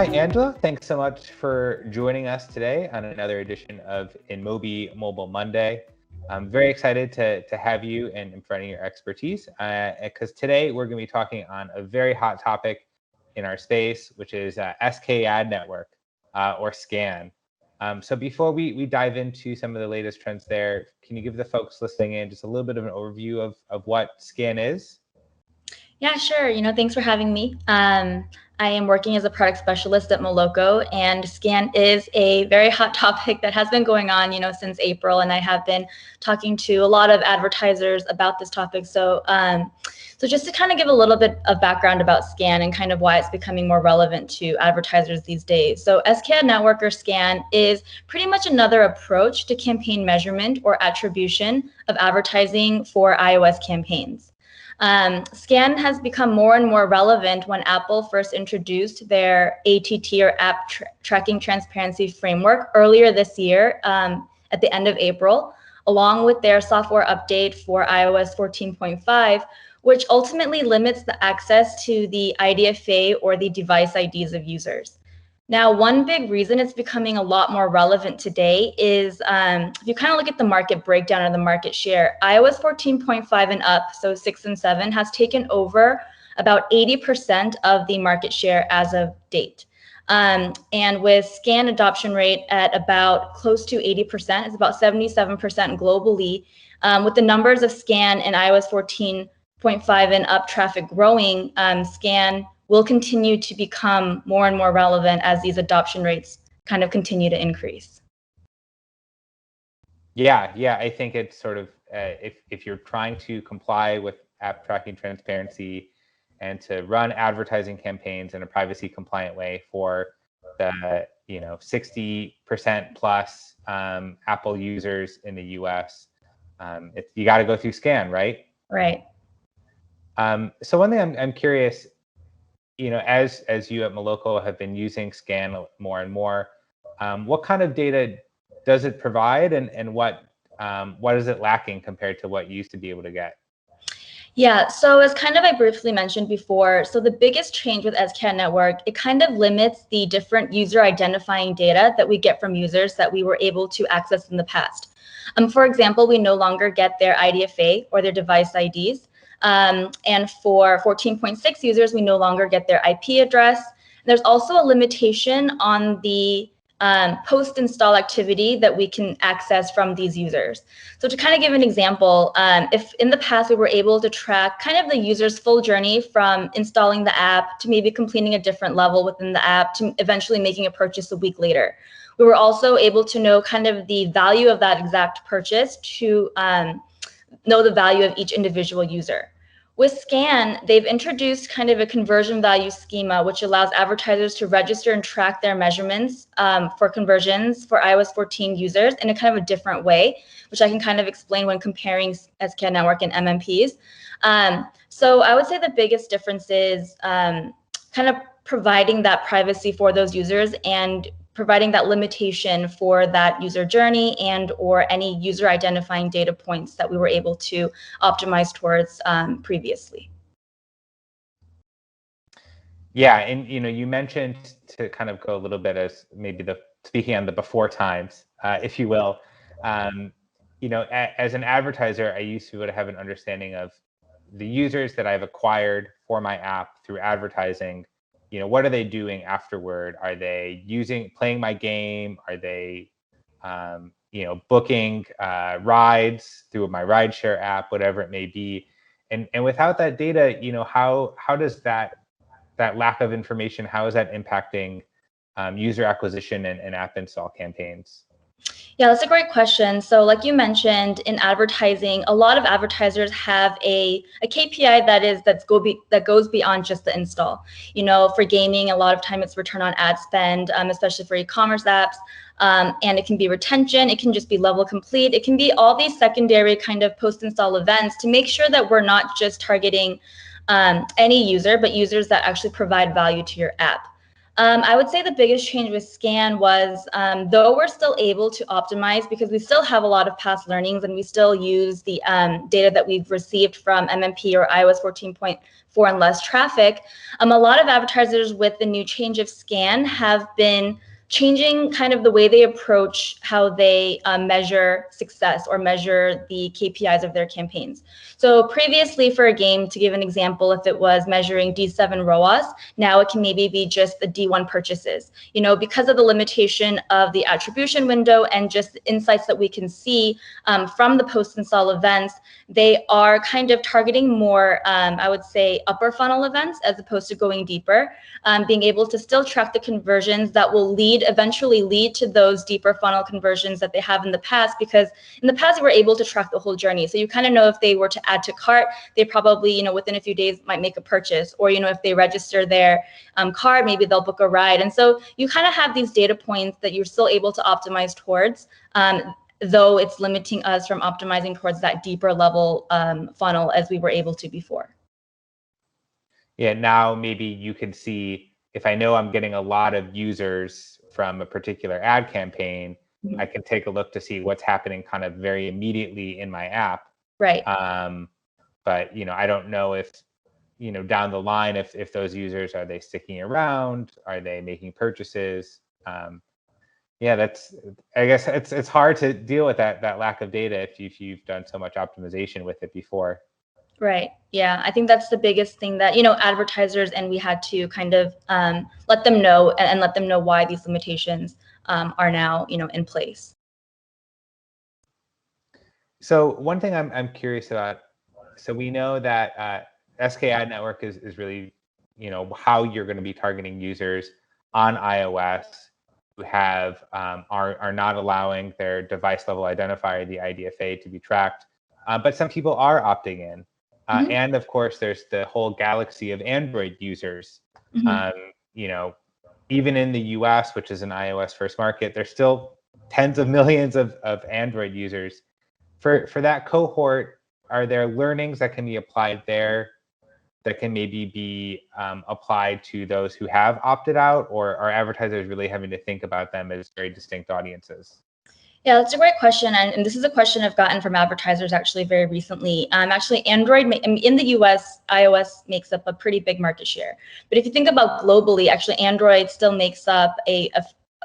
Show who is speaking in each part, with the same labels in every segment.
Speaker 1: Hi, Angela. Thanks so much for joining us today on another edition of InMobi Mobile Monday. I'm very excited to have you and in front of your expertise because today we're going to be talking on a very hot topic in our space, which is SKAdNetwork or SKAN. So before we dive into some of the latest trends there, can you give the folks listening in just a little bit of an overview of what SKAN is?
Speaker 2: Yeah, sure. Thanks for having me. I am working as a product specialist at Moloco, and SKAN is a very hot topic that has been going on, since April, and I have been talking to a lot of advertisers about this topic. So just to kind of give a little bit of background about SKAN and kind of why it's becoming more relevant to advertisers these days. So SKAdNetwork or SKAN is pretty much another approach to campaign measurement or attribution of advertising for iOS campaigns. SKAN has become more and more relevant when Apple first introduced their ATT or App Tracking Transparency Framework earlier this year at the end of April, along with their software update for iOS 14.5, which ultimately limits the access to the IDFA or the device IDs of users. Now, one big reason it's becoming a lot more relevant today is if you kind of look at the market breakdown or the market share, iOS 14.5 and up, so 6 and 7, has taken over about 80% of the market share as of date. And with SKAN adoption rate at about close to 80%, it's about 77% globally, with the numbers of SKAN and iOS 14.5 and up traffic growing, SKAN will continue to become more and more relevant as these adoption rates kind of continue to increase.
Speaker 1: Yeah, I think it's sort of if you're trying to comply with app tracking transparency and to run advertising campaigns in a privacy compliant way for the 60% plus Apple users in the US, you got to go through SKAN, right?
Speaker 2: Right.
Speaker 1: So one thing I'm curious, as you at Moloco have been using SKAN more and more, what kind of data does it provide, and what is it lacking compared to what you used to be able to get?
Speaker 2: Yeah, so as kind of I briefly mentioned before, so the biggest change with SKAdNetwork, it kind of limits the different user identifying data that we get from users that we were able to access in the past. For example, we no longer get their IDFA or their device IDs. And for 14.6 users, we no longer get their IP address. There's also a limitation on the post-install activity that we can access from these users. So to kind of give an example, if in the past we were able to track kind of the user's full journey from installing the app to maybe completing a different level within the app to eventually making a purchase a week later, we were also able to know kind of the value of that exact purchase to know the value of each individual user. With SKAN, they've introduced kind of a conversion value schema, which allows advertisers to register and track their measurements for conversions for iOS 14 users in a kind of a different way, which I can kind of explain when comparing SKAdNetwork and MMPs. So I would say the biggest difference is kind of providing that privacy for those users and providing that limitation for that user journey and or any user identifying data points that we were able to optimize towards previously.
Speaker 1: Yeah, and you mentioned, to kind of go a little bit as maybe speaking on the before times, if you will, as an advertiser, I used to be able to have an understanding of the users that I've acquired for my app through advertising. What are they doing afterward? Are they playing my game? Are they, booking rides through my rideshare app, whatever it may be? And without that data, how does that lack of information, how is that impacting user acquisition and app install campaigns?
Speaker 2: Yeah, that's a great question. So like you mentioned, in advertising, a lot of advertisers have a KPI that goes beyond just the install. For gaming, a lot of time it's return on ad spend, especially for e-commerce apps. And it can be retention, it can just be level complete, it can be all these secondary kind of post-install events to make sure that we're not just targeting any user, but users that actually provide value to your app. I would say the biggest change with SKAN was, though we're still able to optimize because we still have a lot of past learnings and we still use the data that we've received from MMP or iOS 14.4 and less traffic, a lot of advertisers with the new change of SKAN have been changing kind of the way they approach how they measure success or measure the KPIs of their campaigns. So previously for a game, to give an example, if it was measuring D7 ROAS, now it can maybe be just the D1 purchases. You know, because of the limitation of the attribution window and just the insights that we can see from the post-install events, they are kind of targeting more, I would say, upper funnel events as opposed to going deeper, being able to still track the conversions that will eventually lead to those deeper funnel conversions that they have in the past, because in the past, they were able to track the whole journey. So you kind of know if they were to add to cart, they probably, you know, within a few days might make a purchase, or, you know, if they register their card, maybe they'll book a ride. And so you kind of have these data points that you're still able to optimize towards, though it's limiting us from optimizing towards that deeper level funnel as we were able to before.
Speaker 1: Yeah, now maybe you can see if I know I'm getting a lot of users from a particular ad campaign, I can take a look to see what's happening kind of very immediately in my app.
Speaker 2: Right.
Speaker 1: But, you know, I don't know if, you know, down the line, if those users, are they sticking around? Are they making purchases? Yeah, I guess it's hard to deal with that lack of data if you've done so much optimization with it before.
Speaker 2: Right. Yeah, I think that's the biggest thing that, you know, advertisers, and we had to kind of let them know and let them know why these limitations are now, you know, in place.
Speaker 1: So one thing I'm curious about, so we know that SKAdNetwork is really, you know, how you're going to be targeting users on iOS who have are not allowing their device level identifier, the IDFA, to be tracked, but some people are opting in. And of course, there's the whole galaxy of Android users. You know, even in the US, which is an iOS first market, there's still tens of millions of Android users. For that cohort, are there learnings that can be applied there that can maybe be applied to those who have opted out, or are advertisers really having to think about them as very distinct audiences?
Speaker 2: Yeah, that's a great question. And this is a question I've gotten from advertisers actually very recently. Actually, Android in the US, iOS makes up a pretty big market share. But if you think about globally, actually, Android still makes up a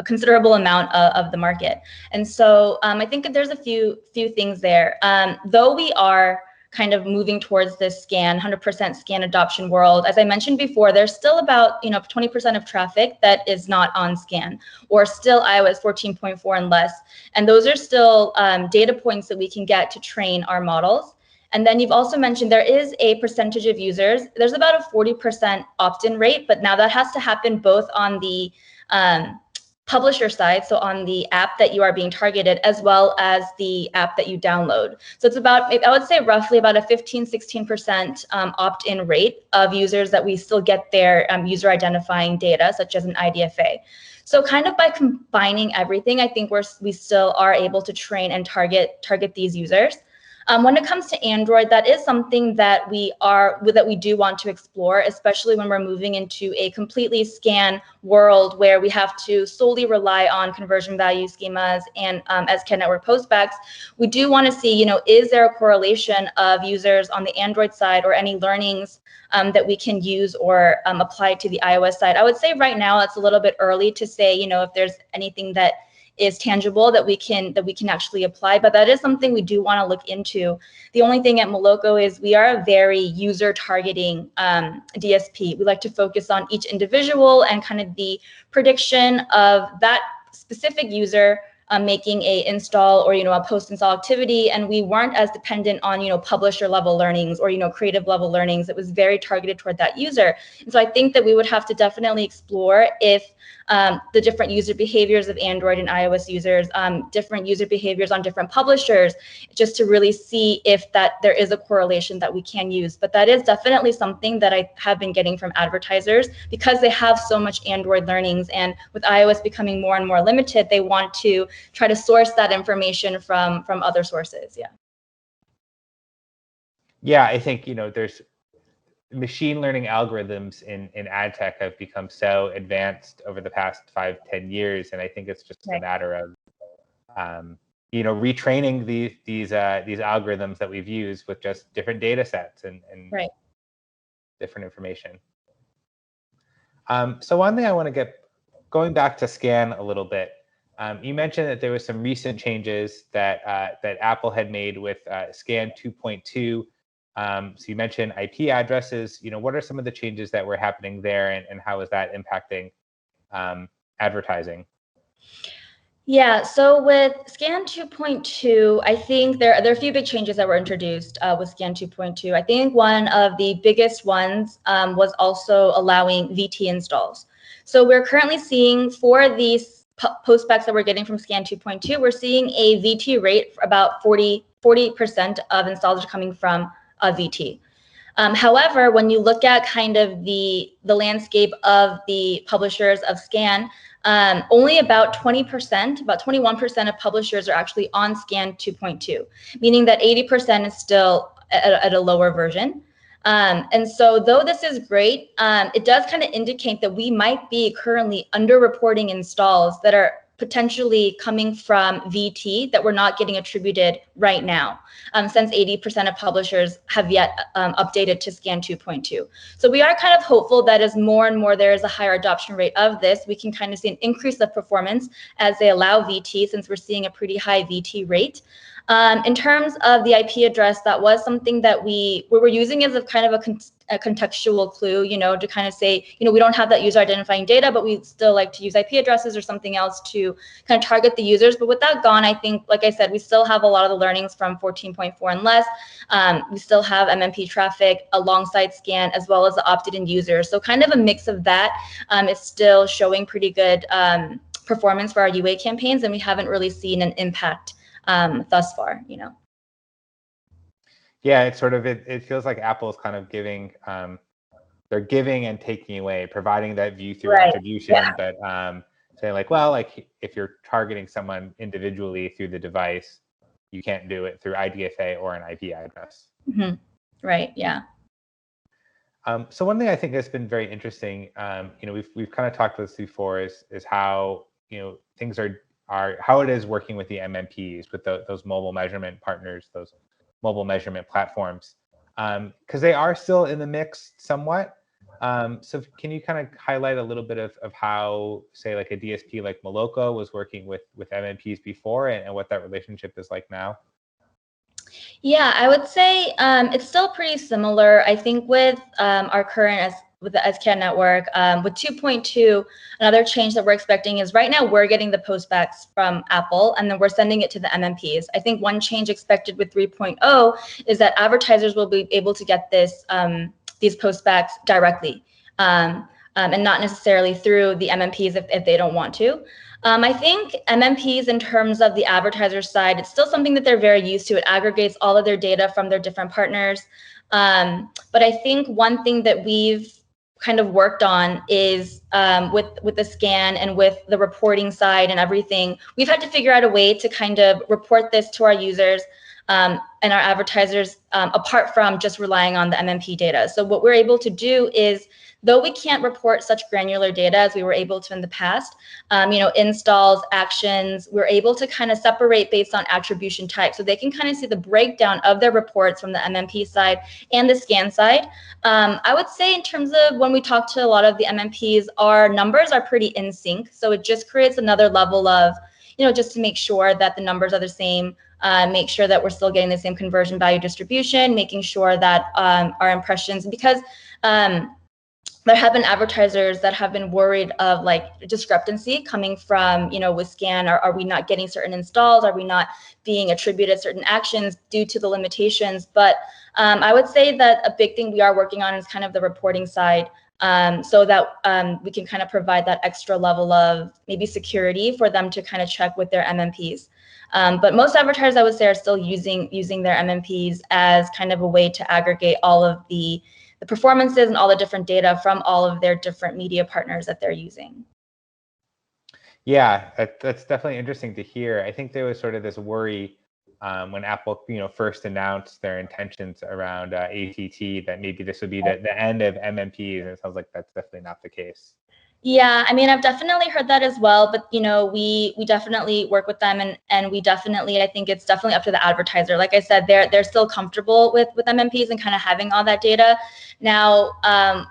Speaker 2: considerable amount of the market. And so I think there's a few things there. Though we are kind of moving towards this SKAN, 100% SKAN adoption world, as I mentioned before, there's still about 20% of traffic that is not on SKAN or still iOS 14.4 and less. And those are still data points that we can get to train our models. And then you've also mentioned there is a percentage of users. There's about a 40% opt-in rate, but now that has to happen both on the publisher side, so on the app that you are being targeted, as well as the app that you download. So it's about, I would say roughly about a 15-16% opt-in rate of users that we still get their user identifying data, such as an IDFA. So kind of by combining everything, I think we still are able to train and target these users. When it comes to Android, that is something that we do want to explore, especially when we're moving into a completely SKAN world where we have to solely rely on conversion value schemas and SKAdNetwork postbacks. We do want to see, is there a correlation of users on the Android side or any learnings that we can use or apply to the iOS side? I would say right now it's a little bit early to say, if there's anything that is tangible that we can actually apply, but that is something we do want to look into. The only thing at Moloco is we are a very user targeting DSP. We like to focus on each individual and kind of the prediction of that specific user making a install or a post-install activity, and we weren't as dependent on publisher level learnings or creative level learnings. It was very targeted toward that user. And so I think that we would have to definitely explore if the different user behaviors of Android and iOS users, different user behaviors on different publishers, just to really see if there is a correlation that we can use. But that is definitely something that I have been getting from advertisers because they have so much Android learnings, and with iOS becoming more and more limited, they want to try to source that information from other sources. Yeah.
Speaker 1: Yeah, I think machine learning algorithms in ad tech have become so advanced over the past 5-10 years, and I think it's just a matter of retraining these algorithms that we've used with just different data sets and different information. So one thing I want to get going back to SKAN a little bit. You mentioned that there was some recent changes that Apple had made with SKAN 2.2. So you mentioned IP addresses. What are some of the changes that were happening there, and how is that impacting advertising?
Speaker 2: Yeah, so with SKAN 2.2, I think there are a few big changes that were introduced with SKAN 2.2. I think one of the biggest ones was also allowing VT installs. So we're currently seeing for these postbacks that we're getting from SKAN 2.2, we're seeing a VT rate for about 40% of installs are coming from a VT. However, when you look at kind of the landscape of the publishers of SKAN, only about 20%, about 21% of publishers are actually on SKAN 2.2, meaning that 80% is still at a lower version. And so though this is great, it does kind of indicate that we might be currently underreporting installs that are potentially coming from VT that we're not getting attributed right now, since 80% of publishers have yet updated to SKAN 2.2. So we are kind of hopeful that as more and more there is a higher adoption rate of this, we can kind of see an increase of performance as they allow VT, since we're seeing a pretty high VT rate. In terms of the IP address, that was something that we were using as a kind of a contextual clue, to kind of say, we don't have that user identifying data, but we still like to use IP addresses or something else to kind of target the users. But with that gone, I think, like I said, we still have a lot of the learnings from 14.4 and less. We still have MMP traffic alongside SKAN, as well as the opted-in users. So kind of a mix of that is still showing pretty good performance for our UA campaigns, and we haven't really seen an impact thus far,
Speaker 1: Yeah, it's sort of, it feels like Apple is kind of giving, they're giving and taking away, providing that view through attribution, but saying like, well, like if you're targeting someone individually through the device, you can't do it through IDFA or an IP address.
Speaker 2: Mm-hmm. Right, yeah.
Speaker 1: So one thing I think has been very interesting, we've kind of talked about this before, is how, things are how it is working with the MMPs, with those mobile measurement partners, those mobile measurement platforms, because they are still in the mix somewhat. So can you kind of highlight a little bit of how, say, like a DSP like Moloco was working with MMPs before, and what that relationship is like now?
Speaker 2: Yeah, I would say it's still pretty similar. I think with our current with the SKAdNetwork, with 2.2, another change that we're expecting is right now we're getting the postbacks from Apple, and then we're sending it to the MMPs. I think one change expected with 3.0 is that advertisers will be able to get these postbacks directly, and not necessarily through the MMPs if they don't want to. I think MMPs, in terms of the advertiser side, it's still something that they're very used to. It aggregates all of their data from their different partners. But I think one thing that we've kind of worked on is with the SKAN and with the reporting side and everything, we've had to figure out a way to kind of report this to our users and our advertisers, apart from just relying on the MMP data. So what we're able to do is, though we can't report such granular data as we were able to in the past, installs, actions, we're able to kind of separate based on attribution type. So they can kind of see the breakdown of their reports from the MMP side and the SKAN side. I would say in terms of when we talk to a lot of the MMPs, our numbers are pretty in sync. So it just creates another level of, just to make sure that the numbers are the same, make sure that we're still getting the same conversion value distribution, making sure that our impressions, because there have been advertisers that have been worried of like discrepancy coming from, with SKAN. Are we not getting certain installs? Are we not being attributed certain actions due to the limitations? But I would say that a big thing we are working on is kind of the reporting side, so that we can kind of provide that extra level of maybe security for them to kind of check with their MMPs. But most advertisers, I would say, are still using their MMPs as kind of a way to aggregate all of the performances and all the different data from all of their different media partners that they're using.
Speaker 1: Yeah, that's definitely interesting to hear. I think there was sort of this worry when Apple, first announced their intentions around ATT, that maybe this would be the end of MMPs, and it sounds like that's definitely not the case.
Speaker 2: Yeah, I mean, I've definitely heard that as well, but we definitely work with them, and we definitely, I think it's definitely up to the advertiser. Like I said, they're still comfortable with MMPs and kind of having all that data. Now,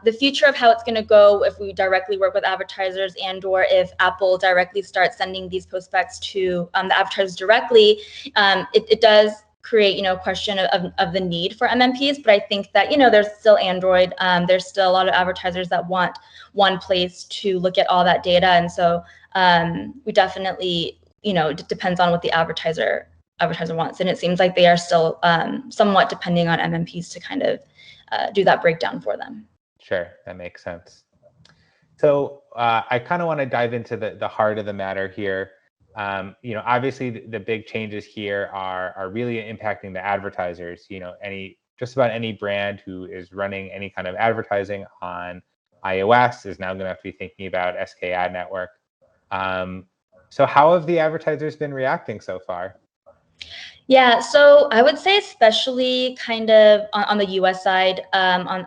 Speaker 2: the future of how it's going to go, if we directly work with advertisers and/or if Apple directly starts sending these prospects to the advertisers directly, it does create, a question of the need for MMPs. But I think that, there's still Android. There's still a lot of advertisers that want one place to look at all that data. And so we definitely, it depends on what the advertiser wants. And it seems like they are still somewhat depending on MMPs to kind of do that breakdown for them.
Speaker 1: Sure, that makes sense. So I kind of want to dive into the heart of the matter here. Obviously the big changes here are really impacting the advertisers. Just about any brand who is running any kind of advertising on iOS is now going to have to be thinking about SKAdNetwork. So how have the advertisers been reacting so far?
Speaker 2: Yeah, so I would say especially kind of on the US side, our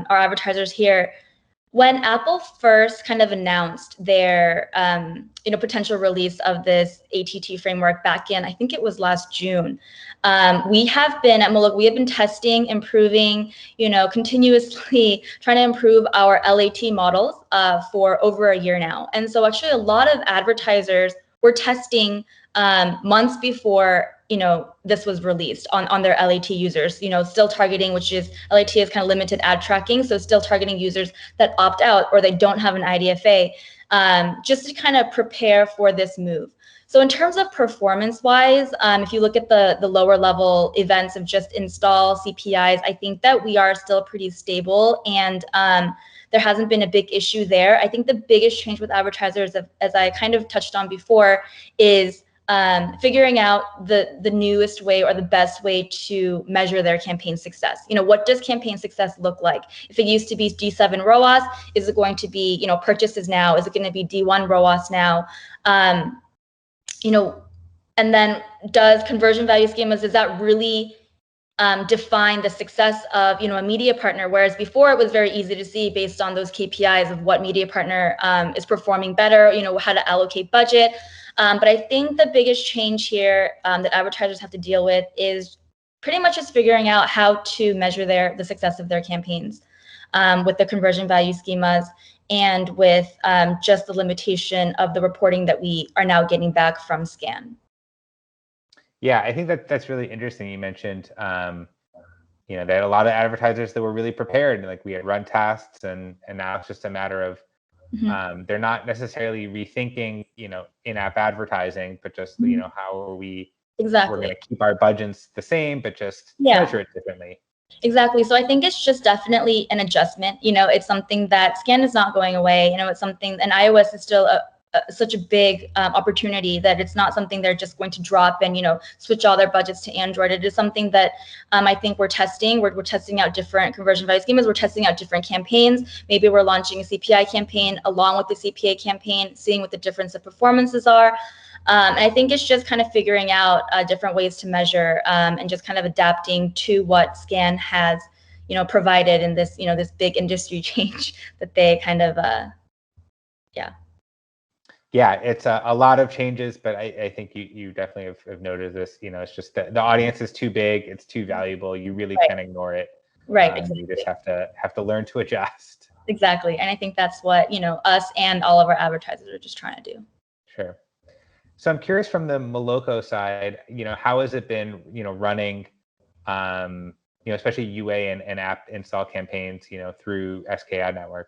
Speaker 2: advertisers here, when Apple first kind of announced their potential release of this ATT framework back in, I think it was last June, we have been at Moloco, we have been testing, improving, continuously trying to improve our LAT models for over a year now. And so actually a lot of advertisers were testing months before this was released on their LAT users, still targeting, which is LAT is kind of limited ad tracking. So still targeting users that opt out or they don't have an IDFA, just to kind of prepare for this move. So in terms of performance wise, if you look at the lower level events of just install CPIs, I think that we are still pretty stable, and there hasn't been a big issue there. I think the biggest change with advertisers, as I kind of touched on before, is figuring out the newest way or the best way to measure their campaign success. What does campaign success look like? If it used to be D7 ROAS, is it going to be, purchases now? Is it going to be D1 ROAS now? And then does conversion value schemas, does that really define the success of a media partner? Whereas before it was very easy to see based on those KPIs of what media partner is performing better, how to allocate budget. But I think the biggest change here that advertisers have to deal with is pretty much just figuring out how to measure the success of their campaigns with the conversion value schemas, and with just the limitation of the reporting that we are now getting back from SKAN.
Speaker 1: Yeah, I think that's really interesting. You mentioned, they had a lot of advertisers that were really prepared. Like we had run tests, and now it's just a matter of they're not necessarily rethinking, in-app advertising, but just how are we?
Speaker 2: Exactly.
Speaker 1: We're going to keep our budgets the same, but just measure it differently.
Speaker 2: Exactly. So I think it's just definitely an adjustment. It's something that SKAN is not going away. It's something, and iOS is still such a big opportunity that it's not something they're just going to drop and switch all their budgets to Android. It is something that I think we're testing. We're testing out different conversion value schemas. We're testing out different campaigns. Maybe we're launching a CPI campaign along with the CPA campaign, seeing what the difference of performances are. And I think it's just kind of figuring out different ways to measure and just kind of adapting to what SKAN has provided in this this big industry change that they kind of
Speaker 1: Yeah, it's a lot of changes, but I think you definitely have noticed this. It's just that the audience is too big, it's too valuable. You really can't ignore it.
Speaker 2: Right. Exactly.
Speaker 1: You just have to learn to adjust.
Speaker 2: Exactly, and I think that's what us and all of our advertisers are just trying to do.
Speaker 1: Sure. So I'm curious from the Moloco side, how has it been, running, especially UA and app install campaigns, through SKAdNetwork?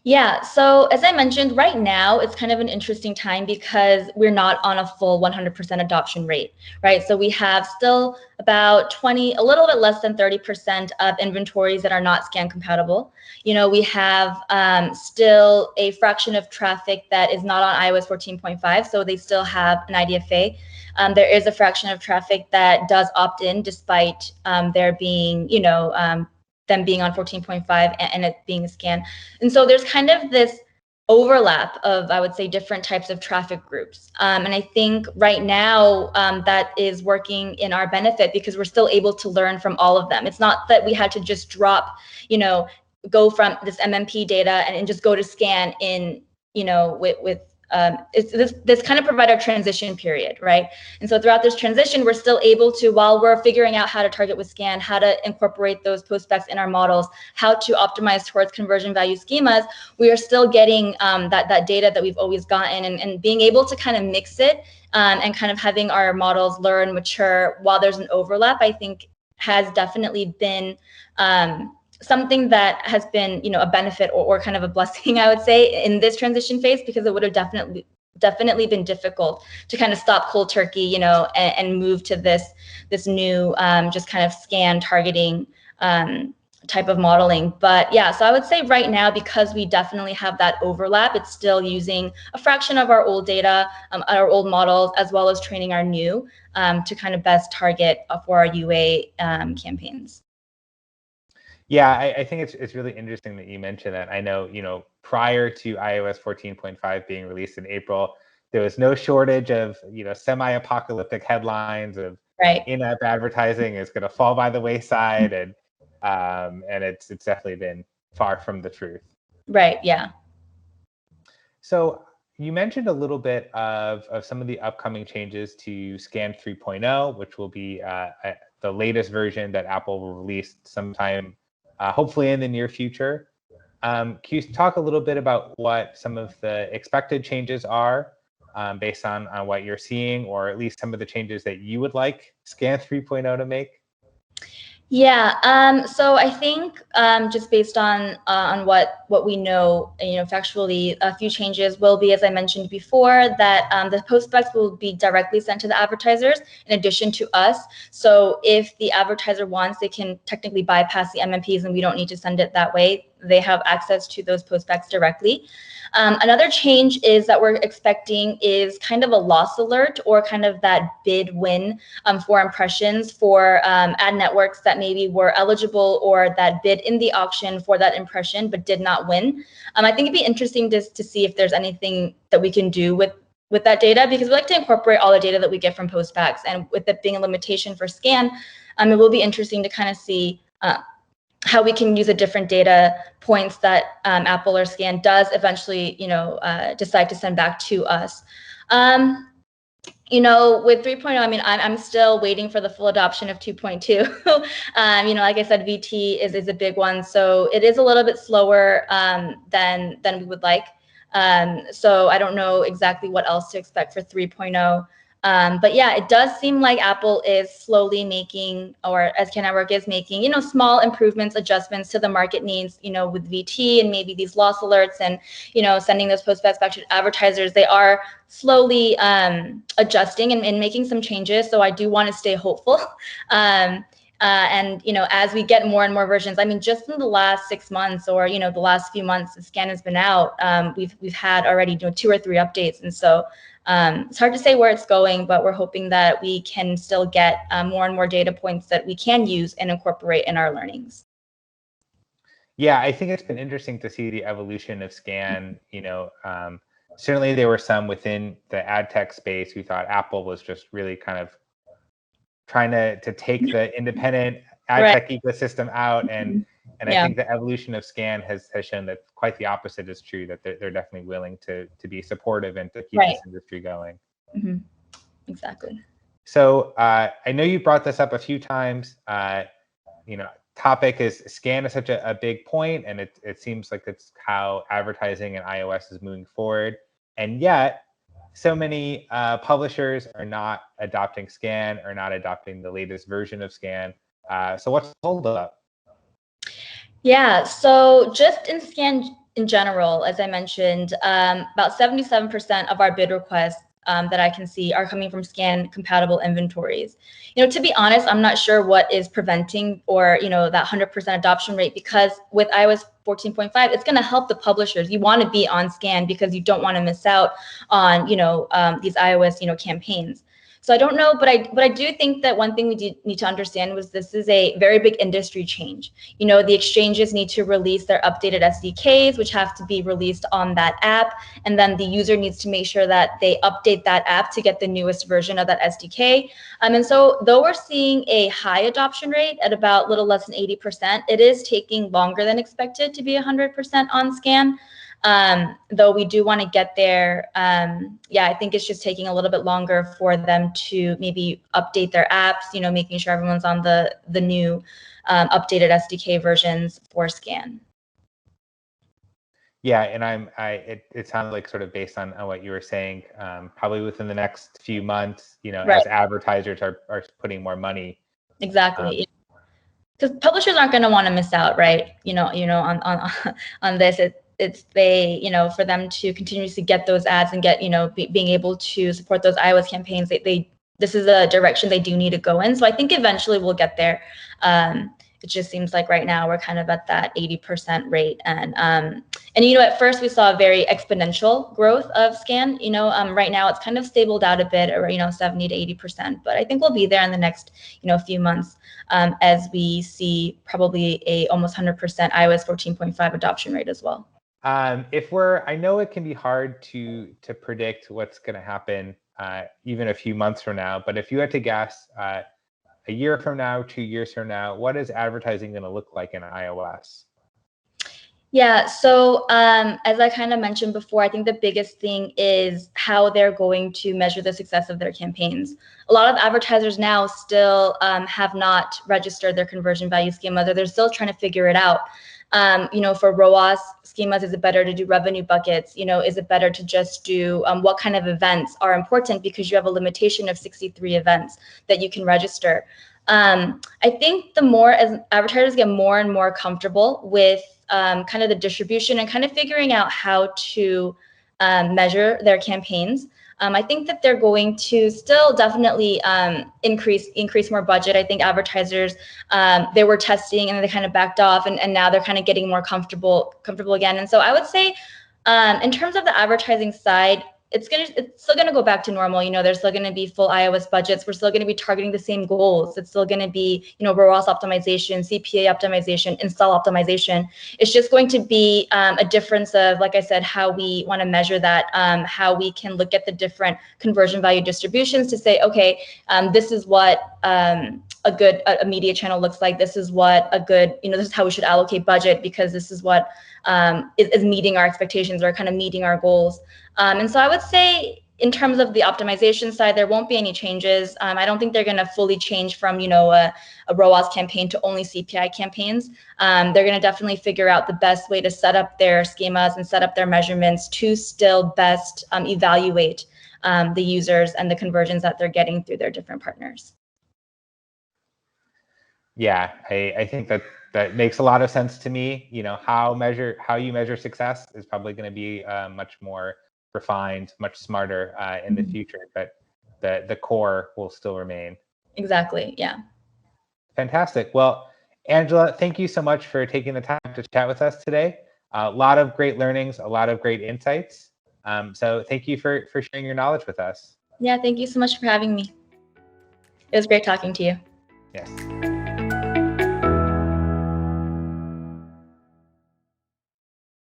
Speaker 2: Yeah, so as I mentioned, right now it's kind of an interesting time because we're not on a full 100% adoption rate, right? So we have still about a little bit less than 30% of inventories that are not SKAN compatible. We have still a fraction of traffic that is not on iOS 14.5, so they still have an IDFA. There is a fraction of traffic that does opt in despite there being, them being on 14.5 and it being a SKAN. And so there's kind of this overlap of, I would say, different types of traffic groups. And I think right now that is working in our benefit because we're still able to learn from all of them. It's not that we had to just drop, go from this MMP data and just go to SKAN in, this kind of provide a transition period, right? And so throughout this transition, we're still able to, while we're figuring out how to target with SKAN, how to incorporate those post specs in our models, how to optimize towards conversion value schemas, we are still getting that data that we've always gotten and being able to kind of mix it and kind of having our models learn, mature while there's an overlap, I think has definitely been something that has been, a benefit or kind of a blessing, I would say, in this transition phase, because it would have definitely been difficult to kind of stop cold turkey, and move to this new just kind of SKAN targeting type of modeling. But yeah, so I would say right now, because we definitely have that overlap, it's still using a fraction of our old data, our old models, as well as training our new to kind of best target for our UA campaigns.
Speaker 1: Yeah, I think it's really interesting that you mentioned that. I know, prior to iOS 14.5 being released in April, there was no shortage of, semi-apocalyptic headlines of
Speaker 2: right.
Speaker 1: In-app advertising is going to fall by the wayside, and it's definitely been far from the truth.
Speaker 2: Right. Yeah.
Speaker 1: So you mentioned a little bit of some of the upcoming changes to SKAN 3.0, which will be the latest version that Apple will release sometime, hopefully in the near future. Can you talk a little bit about what some of the expected changes are based on what you're seeing, or at least some of the changes that you would like SKAN 3.0 to make?
Speaker 2: Yeah, so I think just based on what we know, factually, a few changes will be, as I mentioned before, that the post specs will be directly sent to the advertisers in addition to us. So if the advertiser wants, they can technically bypass the MMPs and we don't need to send it that way. They have access to those post specs directly. Another change is that we're expecting is kind of a loss alert, or kind of that bid win for impressions for ad networks that maybe were eligible or that bid in the auction for that impression but did not win. I think it'd be interesting to see if there's anything that we can do with that data, because we like to incorporate all the data that we get from post specs, and with it being a limitation for SKAN, it will be interesting to kind of see how we can use the different data points that Apple or SKAN does eventually, decide to send back to us. With 3.0, I mean, I'm still waiting for the full adoption of 2.2. Like I said, VT is a big one, so it is a little bit slower than we would like. So I don't know exactly what else to expect for 3.0. But yeah, it does seem like Apple is slowly making, or SKAdNetwork is making, small improvements, adjustments to the market needs, with VT and maybe these loss alerts and, sending those post specs back to advertisers. They are slowly adjusting and making some changes. So I do want to stay hopeful. And, as we get more and more versions, I mean, just in the last 6 months or, the last few months the SKAN has been out, we've had already 2 or 3 updates. And so it's hard to say where it's going, but we're hoping that we can still get more and more data points that we can use and incorporate in our learnings.
Speaker 1: Yeah, I think it's been interesting to see the evolution of SKAN. Certainly there were some within the ad tech space who thought Apple was just really kind of trying to take the independent ad tech ecosystem out, and I think the evolution of SKAN has shown that quite the opposite is true, that they're definitely willing to be supportive and to keep this industry going.
Speaker 2: Mm-hmm. Exactly.
Speaker 1: So I know you brought this up a few times. Topic is SKAN is such a big point, and it seems like that's how advertising and iOS is moving forward. And yet, so many publishers are not adopting SKAN, or not adopting the latest version of SKAN. So what's the holdup?
Speaker 2: Yeah, so just in SKAN in general, as I mentioned, about 77% of our bid requests that I can see are coming from SKAN compatible inventories. To be honest, I'm not sure what is preventing, or that 100% adoption rate, because with iOS 14.5, it's going to help the publishers. You want to be on SKAN because you don't want to miss out on these iOS campaigns. So I don't know, but I do think that one thing we do need to understand was this is a very big industry change. You know, the exchanges need to release their updated SDKs, which have to be released on that app. And then the user needs to make sure that they update that app to get the newest version of that SDK. And so though we're seeing a high adoption rate at about a little less than 80%, it is taking longer than expected to be 100% on SKAN. Though we do want to get there. Yeah, I think it's just taking a little bit longer for them to maybe update their apps, you know, making sure everyone's on the new updated SDK versions for SKAN.
Speaker 1: Yeah, and it sounds like sort of based on what you were saying, probably within the next few months, you know,
Speaker 2: Right.
Speaker 1: as advertisers are putting more money.
Speaker 2: Exactly. Because publishers aren't going to want to miss out, right? You know, on this. It's they, you know, for them to continuously get those ads and get, you know, being able to support those iOS campaigns, this is a direction they do need to go in. So I think eventually we'll get there. It just seems like right now we're kind of at that 80% rate. And you know, at first we saw a very exponential growth of SKAN. You know, right now it's kind of stabled out a bit, or, you know, 70 to 80%. But I think we'll be there in the next, you know, few months as we see probably a almost 100% iOS 14.5 adoption rate as well.
Speaker 1: I know it can be hard to predict what's going to happen even a few months from now, but if you had to guess, a year from now, 2 years from now, what is advertising going to look like in iOS?
Speaker 2: Yeah, so as I kind of mentioned before, I think the biggest thing is how they're going to measure the success of their campaigns. A lot of advertisers now still have not registered their conversion value schemas, or they're still trying to figure it out. You know, for ROAS schemas, is it better to do revenue buckets? You know, is it better to just do what kind of events are important, because you have a limitation of 63 events that you can register. I think the more as advertisers get more and more comfortable with kind of the distribution and kind of figuring out how to measure their campaigns, I think that they're going to still definitely increase more budget. I think advertisers, they were testing and then they kind of backed off, and now they're kind of getting more comfortable again. And so I would say in terms of the advertising side, it's still gonna go back to normal. You know, there's still gonna be full iOS budgets. We're still gonna be targeting the same goals. It's still gonna be, you know, ROAS optimization, CPA optimization, install optimization. It's just going to be a difference of, like I said, how we want to measure that, how we can look at the different conversion value distributions to say, okay, this is what a good media channel looks like. This is what a good, you know, this is how we should allocate budget, because this is what is meeting our expectations or kind of meeting our goals. And so I would say in terms of the optimization side, there won't be any changes. I don't think they're going to fully change from, you know, a ROAS campaign to only CPI campaigns. They're going to definitely figure out the best way to set up their schemas and set up their measurements to still best evaluate the users and the conversions that they're getting through their different partners.
Speaker 1: Yeah, I think that makes a lot of sense to me. You know, how you measure success is probably going to be much more refined, much smarter in the future, but the core will still remain.
Speaker 2: Exactly. Yeah.
Speaker 1: Fantastic. Well, Angela, thank you so much for taking the time to chat with us today. A lot of great learnings, a lot of great insights. So thank you for sharing your knowledge with us.
Speaker 2: Yeah, thank you so much for having me. It was great talking to you.
Speaker 1: Yes.